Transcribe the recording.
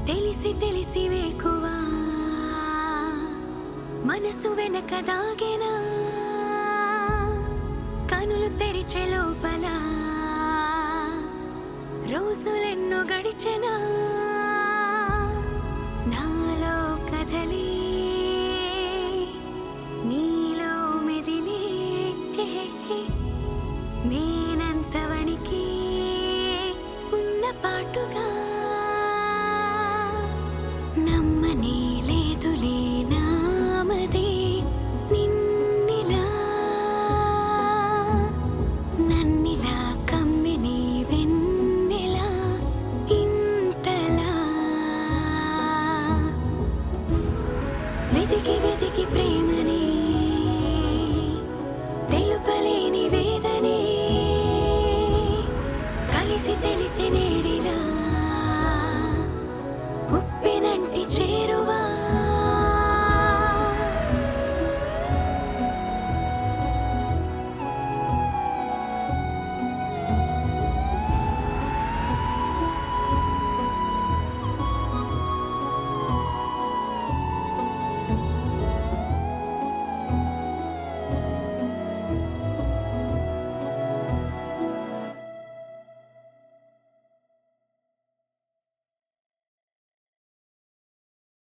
తెలిసి తెలిసి వేకువా మనసు వెనక దాగేనా కనులు తెరిచే లోపల రోజులెన్నో గడిచెనా నాలో కదలి నీలో మెదిలి మేనంత వణికి ఉన్న పాటుగా నమ్మనే లేదులే నామదే నిన్నిలా నన్నిలా కమ్మిని వెన్నెలా ఇంతలా వెతికి వెతికి ప్రేమని తెలుపలేని వేదనే కలిసి తెలిసినే